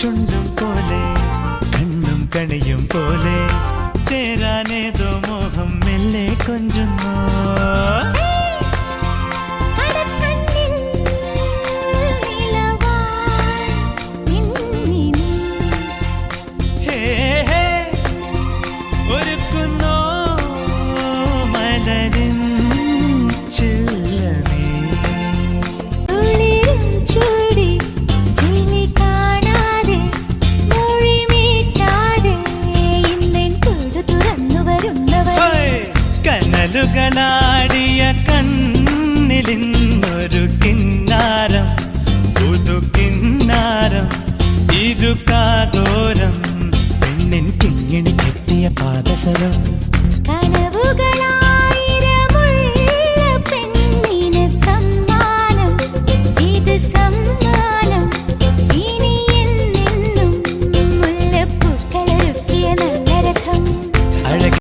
ചുണ്ടും പോലെ കണ്ണും കണിയും പോലെ ചേരാനേതോ മോഹം മെല്ലെ കൊഞ്ചുന്നു. ാടിയ കണ്ണിലിന്നൊരു കിന്നാരം പുതുകിന്നാരം ഇരുകാതോരം പെണ്ണിൻ കിങ്ങിണി കെട്ടിയ പാദസരം കനവുകളാ